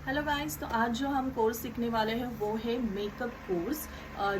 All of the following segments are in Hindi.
हेलो गाइस, तो आज जो हम कोर्स सीखने वाले हैं वो है मेकअप कोर्स।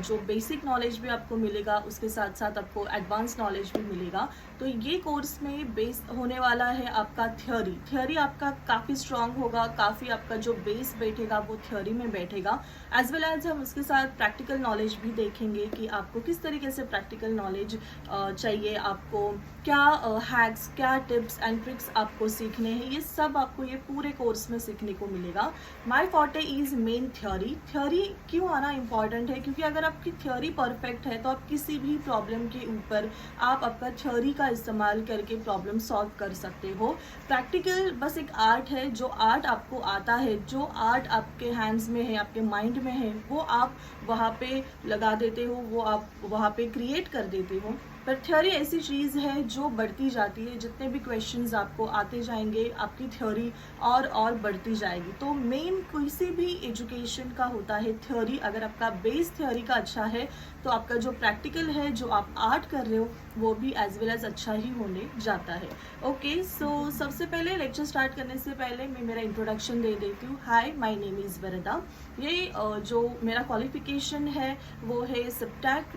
जो बेसिक नॉलेज भी आपको मिलेगा उसके साथ साथ आपको एडवांस नॉलेज भी मिलेगा। तो ये कोर्स में बेस होने वाला है आपका थ्योरी आपका काफ़ी स्ट्रांग होगा, काफ़ी आपका जो बेस बैठेगा वो थ्योरी में बैठेगा। एज वेल एज हम उसके साथ प्रैक्टिकल नॉलेज भी देखेंगे कि आपको किस तरीके से प्रैक्टिकल नॉलेज चाहिए, आपको क्या हैक्स, क्या टिप्स एंड ट्रिक्स आपको सीखने हैं, ये सब आपको ये पूरे कोर्स में सीखने को मिलेगा। माई फॉर्टे इज मेन थ्योरी क्यों आना इम्पॉर्टेंट है, क्योंकि अगर आपकी थ्योरी परफेक्ट है तो आप किसी भी प्रॉब्लम के ऊपर आप आपका थ्योरी का इस्तेमाल करके प्रॉब्लम सॉल्व कर सकते हो। प्रैक्टिकल बस एक आर्ट है, जो आर्ट आपको आता है, जो आर्ट आपके हैंड्स में है, आपके माइंड में है, वो आप वहाँ पे लगा देते हो, वो आप वहाँ पे क्रिएट कर देते हो। पर थ्योरी ऐसी चीज़ है जो बढ़ती जाती है, जितने भी क्वेश्चंस आपको आते जाएंगे आपकी थ्योरी और बढ़ती जाएगी। तो मेन किसी भी एजुकेशन का होता है थ्योरी। अगर आपका बेस थ्योरी का अच्छा है तो आपका जो प्रैक्टिकल है, जो आप आर्ट कर रहे हो, वो भी एज वेल एज अच्छा ही होने जाता है। ओके, सो सबसे पहले लेक्चर स्टार्ट करने से पहले मैं मेरा इंट्रोडक्शन दे देती हूँ। हाय, माय नेम इज़ वरदा। ये जो मेरा क्वालिफिकेशन है वो है सिप्टैक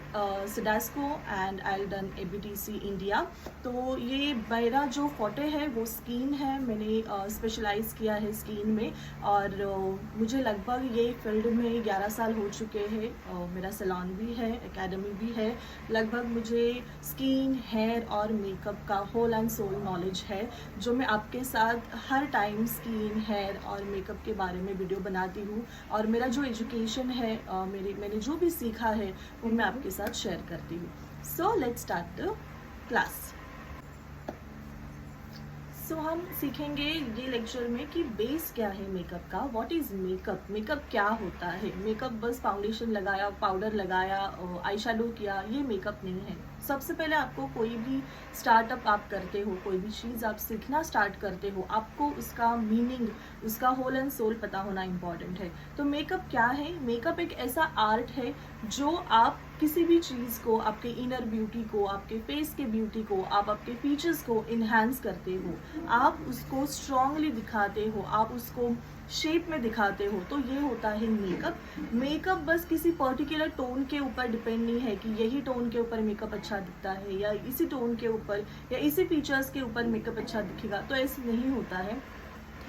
सिडास्को एंड आई डन एबीटीसी इंडिया। तो ये मेरा जो फोटे है वो स्किन है, मैंने स्पेशलाइज किया है स्किन में, और मुझे लगभग ये फील्ड में 11 साल हो चुके हैं। मेरा सैलून भी है, एकेडमी भी है। लगभग मुझे स्किन, हेयर और मेकअप का होल एंड सोल नॉलेज है, जो मैं आपके साथ हर टाइम स्किन, हेयर और मेकअप के बारे में वीडियो बनाती हूँ। और मेरा जो एजुकेशन है, मैंने जो भी सीखा है वो मैं आपके साथ शेयर करती हूँ। So let's start the class. So हम सीखेंगे ये लेक्चर में कि बेस क्या है मेकअप का, व्हाट इज़ मेकअप, मेकअप क्या होता है। मेकअप बस फाउंडेशन लगाया, पाउडर लगाया, आई शेडो किया, ये मेकअप नहीं है। सबसे पहले आपको कोई भी स्टार्टअप आप करते हो, कोई भी चीज़ आप सीखना स्टार्ट करते हो, आपको उसका मीनिंग, उसका होल एंड सोल पता होना इम्पॉर्टेंट है। तो मेकअप क्या है? मेकअप एक ऐसा आर्ट है जो आप किसी भी चीज़ को, आपके इनर ब्यूटी को, आपके फेस के ब्यूटी को, आप आपके फीचर्स को इन्हांस करते हो, आप उसको स्ट्रांगली दिखाते हो, आप उसको शेप में दिखाते हो। तो ये होता है मेकअप। मेकअप बस किसी पर्टिकुलर टोन के ऊपर डिपेंड नहीं है कि यही टोन के ऊपर मेकअप अच्छा दिखता है, या इसी टोन के ऊपर या इसी फीचर्स के ऊपर मेकअप अच्छा दिखेगा, तो ऐसे नहीं होता है।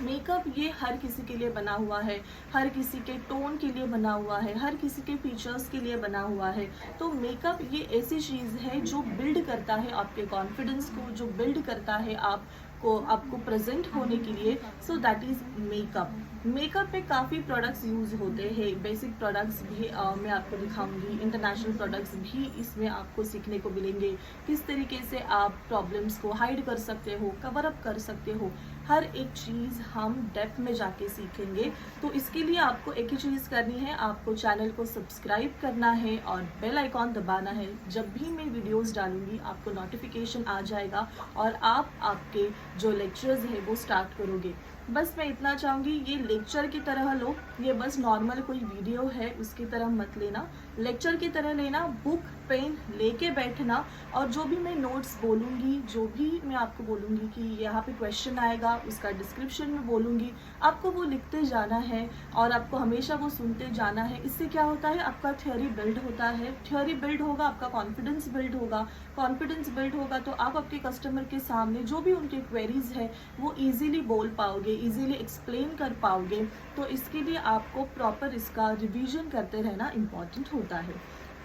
मेकअप ये हर किसी के लिए बना हुआ है, हर किसी के टोन के लिए बना हुआ है, हर किसी के फीचर्स के लिए बना हुआ है। तो मेकअप ये ऐसी चीज़ है जो बिल्ड करता है आपके कॉन्फिडेंस को, जो बिल्ड करता है आपको प्रेजेंट होने के लिए। So that is makeup. Makeup पे काफ़ी प्रोडक्ट्स यूज़ होते हैं, बेसिक प्रोडक्ट्स भी मैं आपको दिखाऊंगी, इंटरनेशनल प्रोडक्ट्स भी इसमें आपको सीखने को मिलेंगे। किस तरीके से आप प्रॉब्लम्स को हाइड कर सकते हो, कवर अप कर सकते हो, हर एक चीज़ हम डेप्थ में जाके सीखेंगे। तो इसके लिए आपको एक ही चीज़ करनी है, आपको चैनल को सब्सक्राइब करना है और बेल आइकॉन दबाना है। जब भी मैं वीडियोस डालूंगी आपको नोटिफिकेशन आ जाएगा और आप आपके जो लेक्चर्स है वो स्टार्ट करोगे। बस मैं इतना चाहूँगी, ये लेक्चर की तरह लो, ये बस नॉर्मल कोई वीडियो है उसकी तरह मत लेना, लेक्चर की तरह लेना। बुक पेन लेके बैठना, और जो भी मैं नोट्स बोलूँगी, जो भी मैं आपको बोलूँगी कि यहाँ पे क्वेश्चन आएगा उसका डिस्क्रिप्शन में बोलूँगी, आपको वो लिखते जाना है और आपको हमेशा वो सुनते जाना है। इससे क्या होता है, आपका थ्योरी बिल्ड होता है, थ्योरी बिल्ड होगा, आपका कॉन्फिडेंस बिल्ड होगा, कॉन्फिडेंस बिल्ड होगा तो आप आपके कस्टमर के सामने जो भी उनके क्वेरीज है वो ईजिली बोल पाओगे, ईजिली एक्सप्लेन कर पाओगे। तो इसके लिए आपको प्रॉपर इसका रिविजन करते रहना इम्पॉर्टेंट होता है।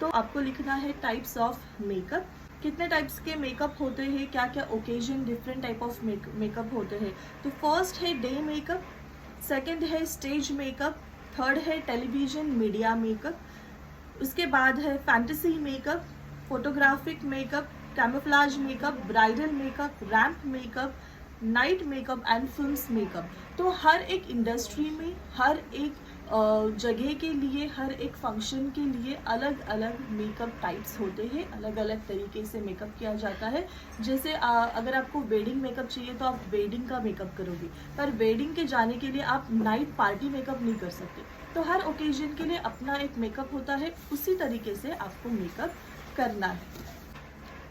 तो आपको लिखना है टाइप्स ऑफ मेकअप, कितने टाइप्स के मेकअप होते हैं, क्या क्या occasion different type of makeup होते हैं। तो फर्स्ट है डे मेकअप, सेकंड है स्टेज मेकअप, थर्ड है टेलीविजन मीडिया मेकअप, उसके बाद है fantasy makeup, photographic makeup, camouflage makeup, bridal makeup, ramp makeup, night makeup and films makeup. तो हर एक इंडस्ट्री में, हर एक जगह के लिए, हर एक फंक्शन के लिए अलग अलग मेकअप टाइप्स होते हैं, अलग अलग तरीके से मेकअप किया जाता है। जैसे अगर आपको वेडिंग मेकअप चाहिए तो आप वेडिंग का मेकअप करोगे, पर वेडिंग के जाने के लिए आप नाइट पार्टी मेकअप नहीं कर सकते। तो हर ओकेजन के लिए अपना एक मेकअप होता है, उसी तरीके से आपको मेकअप करना है।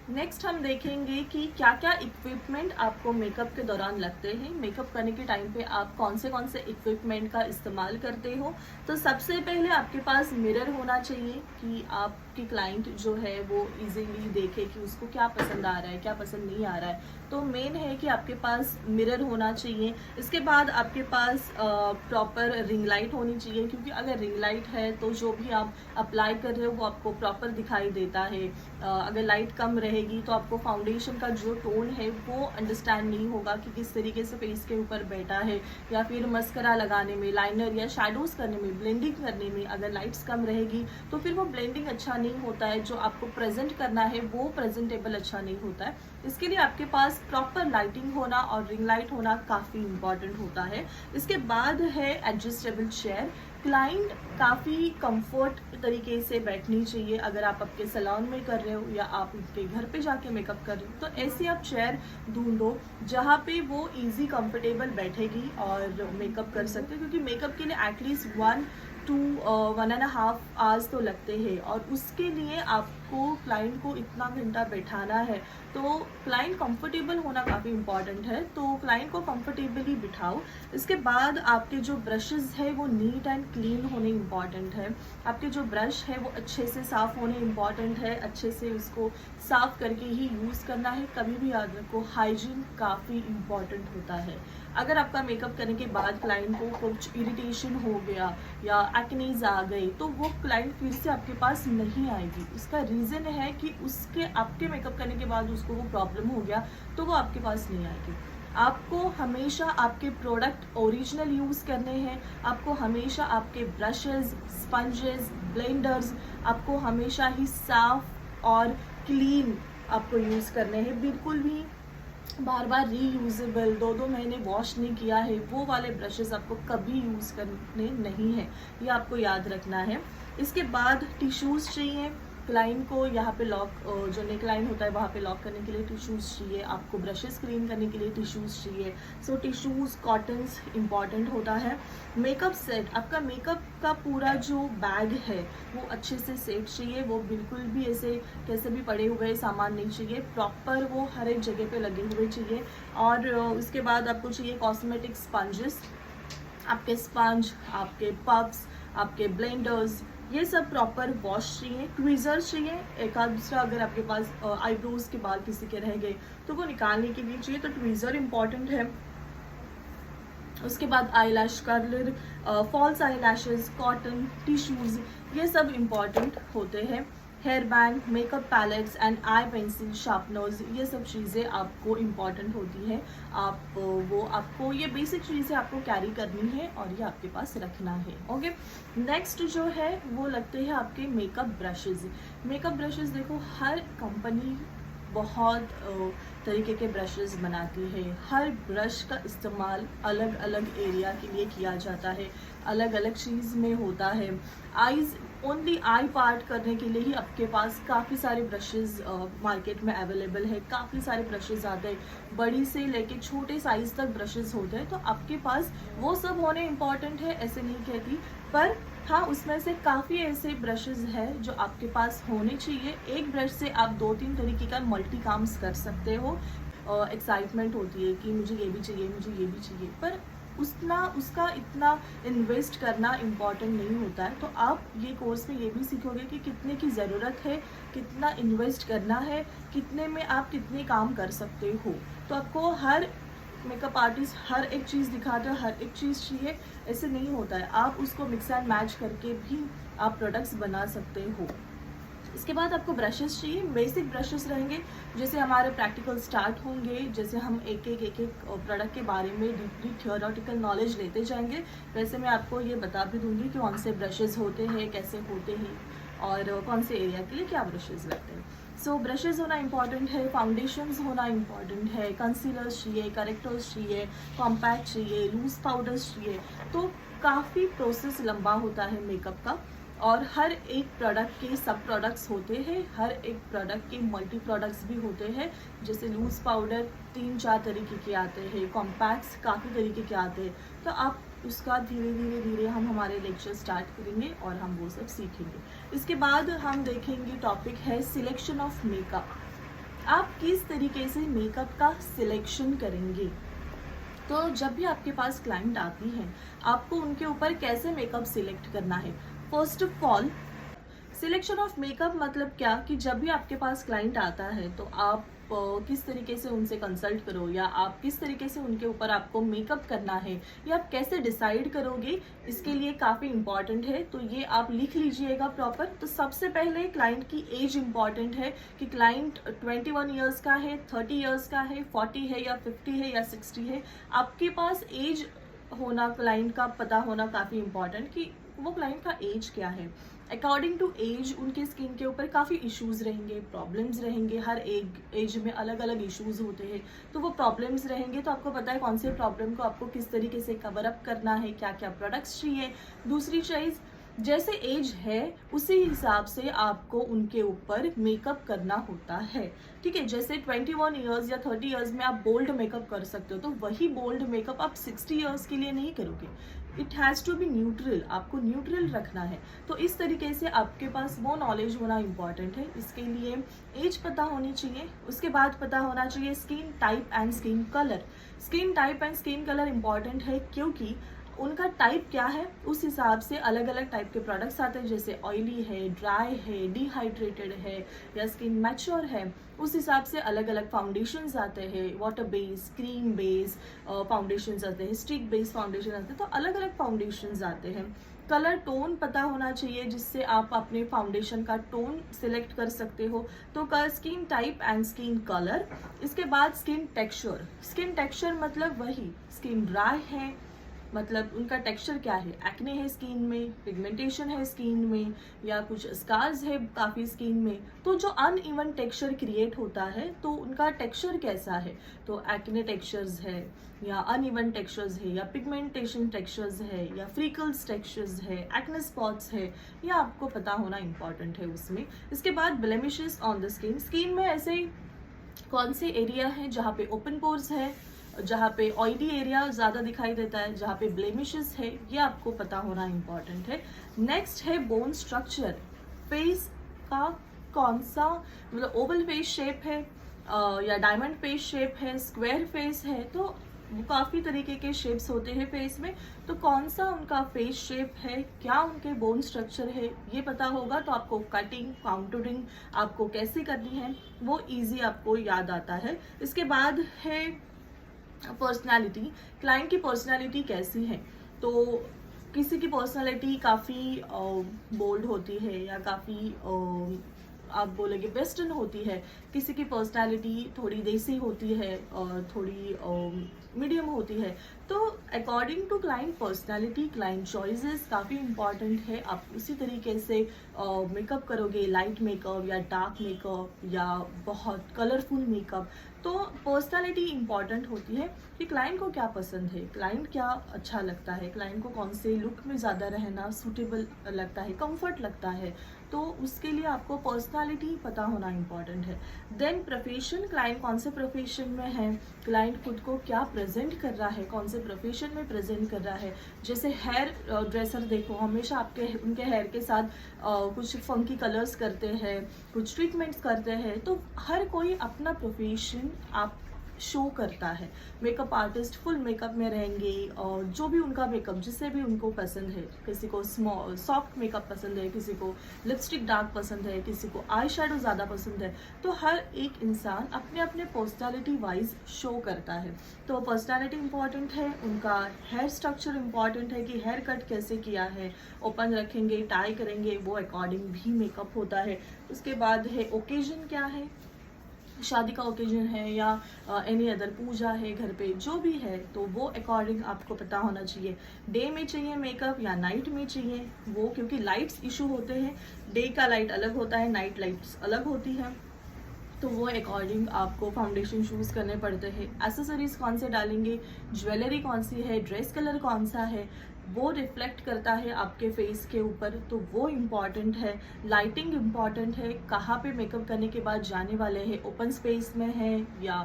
नेक्स्ट हम देखेंगे कि क्या क्या इक्विपमेंट आपको मेकअप के दौरान लगते हैं, मेकअप करने के टाइम पे आप कौन से इक्विपमेंट का इस्तेमाल करते हो। तो सबसे पहले आपके पास मिरर होना चाहिए कि आपकी क्लाइंट जो है वो इजीली देखे कि उसको क्या पसंद आ रहा है, क्या पसंद नहीं आ रहा है। तो मेन है कि आपके पास मिरर होना चाहिए। इसके बाद आपके पास प्रॉपर रिंग लाइट होनी चाहिए, क्योंकि अगर रिंग लाइट है तो जो भी आप अप्लाई कर रहे हो वो आपको प्रॉपर दिखाई देता है। अगर लाइट कम रहेगी तो आपको फाउंडेशन का जो टोन है वो अंडरस्टैंड नहीं होगा कि किस तरीके से फेस के ऊपर बैठा है, या फिर मस्करा लगाने में, लाइनर या शैडोज करने में, ब्लेंडिंग करने में अगर लाइट्स कम रहेगी तो फिर वो ब्लेंडिंग अच्छा नहीं होता है, जो आपको प्रेजेंट करना है वो प्रेजेंटेबल अच्छा नहीं होता है। इसके लिए आपके पास प्रॉपर लाइटिंग होना और रिंग लाइट होना काफ़ी इंपॉर्टेंट होता है। इसके बाद है एडजस्टेबल चेयर। क्लाइंट काफ़ी कंफर्ट तरीके से बैठनी चाहिए। अगर आप आपके सैलून में कर रहे हो या आप उनके घर पे जाके मेकअप कर रहे हो तो ऐसी आप चेयर ढूंढो जहाँ पे वो इजी कंफर्टेबल बैठेगी और मेकअप कर सकते हो, क्योंकि मेकअप के लिए एटलीस्ट 1-1.5 आवर्स तो लगते हैं और उसके लिए आपको क्लाइंट को इतना घंटा बैठाना है। तो क्लाइंट कंफर्टेबल होना काफ़ी इंपॉर्टेंट है, तो क्लाइंट को कंफर्टेबली बिठाओ। इसके बाद आपके जो ब्रशेस है वो नीट एंड क्लीन होने इंपॉर्टेंट है। आपके जो ब्रश है वो अच्छे से साफ़ होने इंपॉर्टेंट है, अच्छे से उसको साफ़ करके ही यूज़ करना है। कभी भी याद रखो, हाइजीन काफ़ी इंपॉर्टेंट होता है। अगर आपका मेकअप करने के बाद क्लाइंट को कुछ इरिटेशन हो गया या एक्नीज आ गई तो वो क्लाइंट फिर से आपके पास नहीं आएगी। इसका रीज़न है कि उसके आपके मेकअप करने के बाद उसको वो प्रॉब्लम हो गया तो वो आपके पास नहीं आएगी। आपको हमेशा आपके प्रोडक्ट ओरिजिनल यूज़ करने हैं। आपको हमेशा आपके ब्रशेस, स्पंजेस, ब्लेंडर्स आपको हमेशा ही साफ और क्लीन आपको यूज़ करने हैं। बिल्कुल भी बार बार रीयूजेबल 2-2 महीने वॉश नहीं किया है वो वाले ब्रशेस आपको कभी यूज़ करने नहीं है, ये आपको याद रखना है। इसके बाद टिश्यूज़ चाहिए। क्लाइंट को यहाँ पे लॉक, जो नेक लाइन होता है वहाँ पे लॉक करने के लिए टिश्यूज़ चाहिए। आपको ब्रशेस क्लीन करने के लिए टिश्यूज़ चाहिए। सो टिश्यूज़, कॉटन्स इंपॉर्टेंट होता है। मेकअप सेट, आपका मेकअप का पूरा जो बैग है वो अच्छे से सेट चाहिए। वो बिल्कुल भी ऐसे कैसे भी पड़े हुए सामान नहीं चाहिए, प्रॉपर वो हर एक जगह पे लगे हुए चाहिए। और उसके बाद आपको चाहिए कॉस्मेटिक स्पंजेस। आपके स्पंज, आपके पफ्स, आपके ब्लेंडर्स, ये सब प्रॉपर वॉश चाहिए। ट्वीज़र्स चाहिए, एक आध दूसरा अगर आपके पास आईब्रोज के बाल किसी के रह गए तो वो निकालने के लिए चाहिए, तो ट्वीज़र इंपॉर्टेंट है। उसके बाद eyelash curler, false eyelashes, cotton, tissues, ये सब इम्पॉर्टेंट होते हैं। Hair band, makeup palettes and eye pencil sharpeners, ये सब चीज़ें आपको इम्पॉर्टेंट होती है। आपको ये बेसिक चीज़ें आपको कैरी करनी है और ये आपके पास रखना है। ओके, नेक्स्ट जो है वो लगते हैं आपके मेकअप ब्रशेज़। मेकअप ब्रशेज़ देखो, हर कंपनी बहुत तरीके के ब्रशेस बनाती है। हर ब्रश का इस्तेमाल अलग अलग एरिया के लिए किया जाता है, अलग अलग चीज़ में होता है। आईज, ओनली आई पार्ट करने के लिए ही आपके पास काफ़ी सारे ब्रशेस मार्केट में अवेलेबल है। काफ़ी सारे ब्रशेस आते हैं, बड़ी से लेके छोटे साइज़ तक ब्रशेस होते हैं। तो आपके पास वो सब होने इम्पॉर्टेंट है, ऐसे नहीं कहती, पर हाँ उसमें से काफ़ी ऐसे ब्रशेस हैं जो आपके पास होने चाहिए। एक ब्रश से आप 2-3 तरीके का मल्टी काम्स कर सकते हो। एक्साइटमेंट होती है कि मुझे ये भी चाहिए, मुझे ये भी चाहिए, पर उसका इतना इन्वेस्ट करना इम्पॉर्टेंट नहीं होता है। तो आप ये कोर्स में ये भी सीखोगे कि कितने की ज़रूरत है, कितना इन्वेस्ट करना है, कितने में आप कितने काम कर सकते हो। तो आपको हर मेकअप आर्टिस्ट हर एक चीज़ दिखाता है, हर एक चीज़ चाहिए, ऐसे नहीं होता है। आप उसको मिक्स एंड मैच करके भी आप प्रोडक्ट्स बना सकते हो। इसके बाद आपको ब्रशेस चाहिए। बेसिक ब्रशेस रहेंगे, जैसे हमारे प्रैक्टिकल स्टार्ट होंगे, जैसे हम एक एक प्रोडक्ट के बारे में डीपली थियोरेटिकल नॉलेज लेते जाएंगे, वैसे मैं आपको ये बता भी दूंगी कि कौन से ब्रशेस होते हैं, कैसे होते हैं और कौन से एरिया के लिए क्या ब्रशेस लगते हैं। सो ब्रशेस होना इंपॉर्टेंट है, फाउंडेशंस होना इंपॉर्टेंट है, कंसीलर्स चाहिए, करेक्टर्स चाहिए, कॉम्पैक्ट चाहिए, लूज पाउडर्स चाहिए। तो काफ़ी प्रोसेस लंबा होता है मेकअप का, और हर एक प्रोडक्ट के सब प्रोडक्ट्स होते हैं, हर एक प्रोडक्ट के मल्टी प्रोडक्ट्स भी होते हैं। जैसे लूज़ पाउडर 3-4 तरीके के आते हैं, कॉम्पैक्ट्स काफ़ी तरीके के आते हैं। तो आप उसका धीरे धीरे हम हमारे लेक्चर स्टार्ट करेंगे और हम वो सब सीखेंगे। इसके बाद हम देखेंगे टॉपिक है सिलेक्शन ऑफ मेकअप। आप किस तरीके से मेकअप का सिलेक्शन करेंगे। तो जब भी आपके पास क्लाइंट आती हैं, आपको उनके ऊपर कैसे मेकअप सिलेक्ट करना है। First of all, selection of makeup मतलब क्या कि जब भी आपके पास क्लाइंट आता है तो आप किस तरीके से उनसे कंसल्ट करो, या आप किस तरीके से उनके ऊपर आपको मेकअप करना है, या आप कैसे डिसाइड करोगे, इसके लिए काफ़ी इंपॉर्टेंट है। तो ये आप लिख लीजिएगा प्रॉपर। तो सबसे पहले क्लाइंट की एज इंपॉर्टेंट है कि क्लाइंट 21 ईयर्स का है, 30 ईयर्स का है, 40 है, या 50 है, या 60 है। आपके पास एज होना, क्लाइंट का पता होना काफ़ी इंपॉर्टेंट कि वो क्लाइंट का एज क्या है। अकॉर्डिंग टू एज उनके स्किन के ऊपर काफ़ी इश्यूज रहेंगे, प्रॉब्लम्स रहेंगे। हर एक एज में अलग अलग इश्यूज होते हैं, तो वो प्रॉब्लम्स रहेंगे। तो आपको पता है कौन से प्रॉब्लम को आपको किस तरीके से कवर अप करना है, क्या क्या प्रोडक्ट्स चाहिए। दूसरी चीज़, जैसे एज है उसी हिसाब से आपको उनके ऊपर मेकअप करना होता है। ठीक है, जैसे 21 ईयर्स या 30 ईयर्स में आप बोल्ड मेकअप कर सकते हो, तो वही बोल्ड मेकअप आप 60 ईयर्स के लिए नहीं करोगे। It has to be neutral, आपको न्यूट्रल रखना है। तो इस तरीके से आपके पास वो नॉलेज होना इम्पॉर्टेंट है। इसके लिए एज पता होनी चाहिए। उसके बाद पता होना चाहिए skin type and skin colour. Skin type and skin colour important है क्योंकि उनका टाइप क्या है उस हिसाब से अलग अलग टाइप के प्रोडक्ट्स आते हैं। जैसे ऑयली है, ड्राई है, डिहाइड्रेटेड है, या स्किन मैच्योर है, उस हिसाब से अलग अलग फाउंडेशंस आते हैं। Water base, cream base foundations आते हैं, स्टिक बेस फाउंडेशन आते हैं। तो अलग अलग फाउंडेशंस आते हैं। कलर टोन पता होना चाहिए जिससे आप अपने फाउंडेशन का टोन सिलेक्ट कर सकते हो। तो skin type and skin colour. इसके बाद स्किन टेक्सचर। स्किन टेक्सचर मतलब वही, स्किन ड्राई है मतलब उनका टेक्सचर क्या है, एक्ने है स्किन में, पिगमेंटेशन है स्किन में, या कुछ स्कार्स है काफ़ी स्किन में। तो जो अनइवन टेक्सचर क्रिएट होता है तो उनका टेक्सचर कैसा है। तो एक्ने टेक्सचर्स है, या अनइवन टेक्सचर्स है, या पिगमेंटेशन टेक्सचर्स है, या फ्रीकल्स टेक्सचर्स है, एक्ने स्पॉट्स है, ये आपको पता होना इंपॉर्टेंट है उसमें। इसके बाद blemishes on the skin. Skin में ऐसे कौन से एरिया है जहाँ पे ओपन पोर्स है, जहाँ पे ऑयली एरिया ज़्यादा दिखाई देता है, जहाँ पे ब्लेमिशेस है, ये आपको पता होना इम्पॉर्टेंट है। नेक्स्ट है बोन स्ट्रक्चर। फेस का कौन सा, मतलब ओवल फेस शेप है या डायमंड फेस शेप है, स्क्वायर फेस है, तो काफ़ी तरीके के शेप्स होते हैं फेस में। तो कौन सा उनका फेस शेप है, क्या उनके बोन स्ट्रक्चर है, ये पता होगा तो आपको कटिंग, काउंटरिंग आपको कैसे करनी है वो इजी आपको याद आता है। इसके बाद है पर्सनालिटी। क्लाइंट की पर्सनालिटी कैसी है। तो किसी की पर्सनालिटी काफ़ी बोल्ड होती है, या काफ़ी आप बोलोगे वेस्टर्न होती है। किसी की पर्सनालिटी थोड़ी देसी होती है और थोड़ी मीडियम होती है। तो according to client personality, client choices काफ़ी इंपॉर्टेंट है। आप उसी तरीके से मेकअप करोगे, लाइट मेकअप या डार्क मेकअप या बहुत कलरफुल मेकअप। तो पर्सनालिटी इंपॉर्टेंट होती है कि क्लाइंट को क्या पसंद है, क्लाइंट क्या अच्छा लगता है, क्लाइंट को कौन से लुक में ज़्यादा रहना सूटेबल लगता है, कंफर्ट लगता है। तो उसके लिए आपको पर्सनालिटी पता होना इम्पॉर्टेंट है। देन प्रोफेशन, क्लाइंट कौन से प्रोफेशन में है, क्लाइंट खुद को क्या प्रेजेंट कर रहा है, कौन से प्रोफेशन में प्रेजेंट कर रहा है। जैसे हेयर ड्रेसर देखो, हमेशा आपके उनके हेयर के साथ कुछ फंकी कलर्स करते हैं, कुछ ट्रीटमेंट्स करते हैं। तो हर कोई अपना प्रोफेशन आप शो करता है। मेकअप आर्टिस्ट फुल मेकअप में रहेंगे और जो भी उनका मेकअप जिससे भी उनको पसंद है, किसी को सॉफ्ट मेकअप पसंद है, किसी को लिपस्टिक डार्क पसंद है, किसी को आई शेडो ज़्यादा पसंद है। तो हर एक इंसान अपने अपने पर्सनालिटी वाइज शो करता है। तो पर्सनालिटी इंपॉर्टेंट है, उनका हेयर स्ट्रक्चर इंपॉर्टेंट है कि हेयर कट कैसे किया है, ओपन रखेंगे, टाई करेंगे, वो अकॉर्डिंग भी मेकअप होता है। उसके बाद है ओकेजन क्या है, शादी का ओकेजन है या एनी अदर पूजा है घर पे, जो भी है तो वो अकॉर्डिंग आपको पता होना चाहिए। डे में चाहिए मेकअप या नाइट में चाहिए, वो क्योंकि लाइट्स इशू होते हैं। डे का लाइट अलग होता है, नाइट लाइट्स अलग होती है। तो वो अकॉर्डिंग आपको फाउंडेशन चूज़ करने पड़ते हैं। एसेसरीज कौन से डालेंगे, ज्वेलरी कौन सी है, ड्रेस कलर कौन सा है, वो रिफ्लेक्ट करता है आपके फेस के ऊपर, तो वो इम्पॉर्टेंट है। लाइटिंग इम्पॉर्टेंट है, कहाँ पे मेकअप करने के बाद जाने वाले हैं, ओपन स्पेस में है या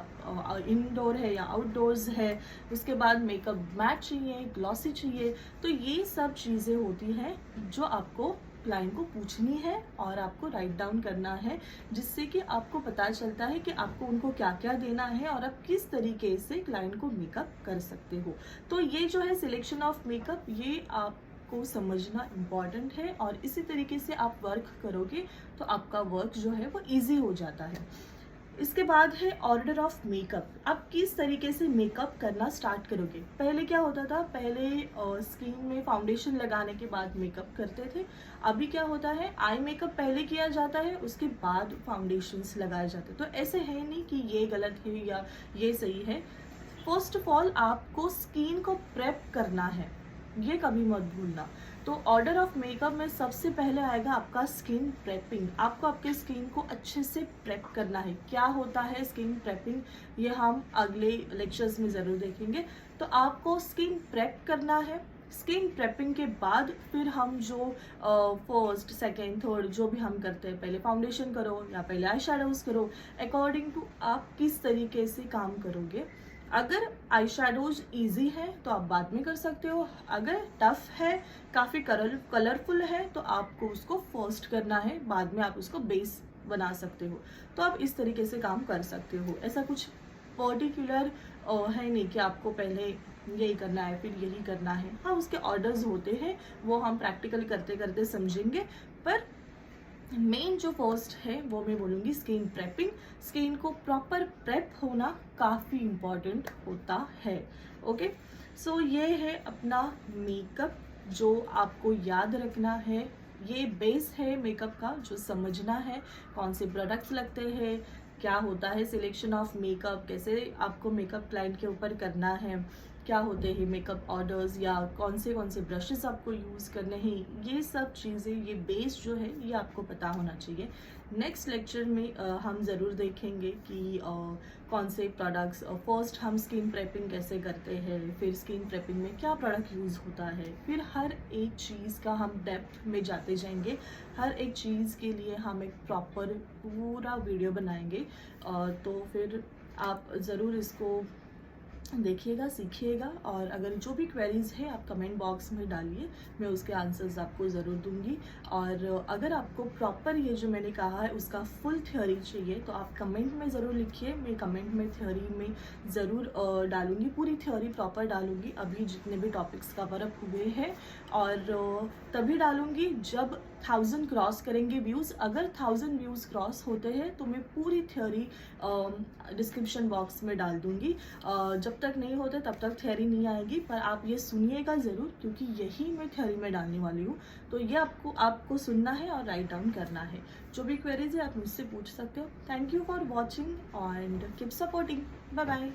इनडोर है या आउटडोर्स है। उसके बाद मेकअप मैट चाहिए, ग्लॉसी चाहिए। तो ये सब चीज़ें होती हैं जो आपको क्लाइंट को पूछनी है और आपको राइट डाउन करना है, जिससे कि आपको पता चलता है कि आपको उनको क्या क्या देना है और आप किस तरीके से क्लाइंट को मेकअप कर सकते हो। तो ये जो है सिलेक्शन ऑफ मेकअप, ये आपको समझना इम्पॉर्टेंट है और इसी तरीके से आप वर्क करोगे तो आपका वर्क जो है वो ईजी हो जाता है। इसके बाद है ऑर्डर ऑफ मेकअप। आप किस तरीके से मेकअप करना स्टार्ट करोगे। पहले क्या होता था, पहले स्किन में फाउंडेशन लगाने के बाद मेकअप करते थे। अभी क्या होता है, आई मेकअप पहले किया जाता है, उसके बाद फाउंडेशंस लगाए जाते हैं। तो ऐसे है नहीं कि ये गलत है या ये सही है। फर्स्ट ऑफ ऑल आपको स्किन को प्रेप करना है, ये कभी मत भूलना। तो ऑर्डर ऑफ मेकअप में सबसे पहले आएगा आपका स्किन प्रेपिंग। आपको आपके स्किन को अच्छे से प्रेप करना है। क्या होता है स्किन प्रेपिंग, ये हम अगले लेक्चर्स में ज़रूर देखेंगे। तो आपको स्किन प्रेप करना है। स्किन प्रेपिंग के बाद फिर हम जो फर्स्ट सेकेंड थर्ड जो भी हम करते हैं, पहले फाउंडेशन करो या पहले आई शेडोज करो, अकॉर्डिंग टू आप किस तरीके से काम करोगे। अगर आई शेडोज ईजी है तो आप बाद में कर सकते हो, अगर टफ है, काफ़ी कलरफुल है, तो आपको उसको फर्स्ट करना है, बाद में आप उसको बेस बना सकते हो। तो आप इस तरीके से काम कर सकते हो। ऐसा कुछ पर्टिकुलर है नहीं कि आपको पहले यही करना है फिर यही करना है। हाँ, उसके ऑर्डर्स होते हैं, वो हम प्रैक्टिकल करते करते समझेंगे। पर मेन जो फर्स्ट है वो मैं बोलूँगी स्किन प्रेपिंग। स्किन को प्रॉपर प्रेप होना काफ़ी इम्पॉर्टेंट होता है। ओके, सो ये है अपना मेकअप जो आपको याद रखना है। ये बेस है मेकअप का जो समझना है, कौन से प्रोडक्ट्स लगते हैं, क्या होता है सिलेक्शन ऑफ मेकअप, कैसे आपको मेकअप क्लाइंट के ऊपर करना है, क्या होते हैं मेकअप ऑर्डर्स या कौन से ब्रशेस आपको यूज़ करने हैं। ये सब चीज़ें, ये बेस जो है ये आपको पता होना चाहिए। नेक्स्ट लेक्चर में हम ज़रूर देखेंगे कि कौन से प्रोडक्ट्स, फर्स्ट हम स्किन प्रेपिंग कैसे करते हैं, फिर स्किन प्रेपिंग में क्या प्रोडक्ट यूज़ होता है, फिर हर एक चीज़ का हम डेप्थ में जाते जाएंगे। हर एक चीज़ के लिए हम एक प्रॉपर पूरा वीडियो बनाएंगे। तो फिर आप ज़रूर इसको देखिएगा, सीखिएगा। और अगर जो भी क्वेरीज है आप कमेंट बॉक्स में डालिए, मैं उसके आंसर्स आपको ज़रूर दूंगी। और अगर आपको प्रॉपर ये जो मैंने कहा है उसका फुल थ्योरी चाहिए तो आप कमेंट में ज़रूर लिखिए। मैं कमेंट में थ्योरी में ज़रूर डालूंगी, पूरी थ्योरी प्रॉपर डालूंगी, अभी जितने भी टॉपिक्स कवर अप हुए हैं। और तभी डालूंगी जब 1000 क्रॉस करेंगे व्यूज़। अगर 1000 व्यूज़ क्रॉस होते हैं तो मैं पूरी थ्योरी डिस्क्रिप्शन बॉक्स में डाल दूंगी। जब तक नहीं होते तब तक थ्योरी नहीं आएगी, पर आप ये सुनिएगा ज़रूर, क्योंकि यही मैं थ्योरी में डालने वाली हूँ। तो ये आपको सुनना है और राइट डाउन करना है। जो भी क्वेरीज है आप मुझसे पूछ सकते हो। Thank you for watching and keep supporting. Bye bye.